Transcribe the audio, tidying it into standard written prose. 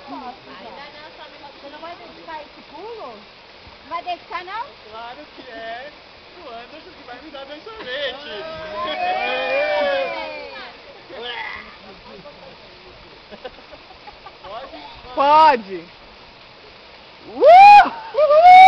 Ainda não, só me... Você não vai dedicar esse pulo? Não vai dedicar, não? Claro que é. O Anderson que vai me dar meu sorvete. Pode! Uhul!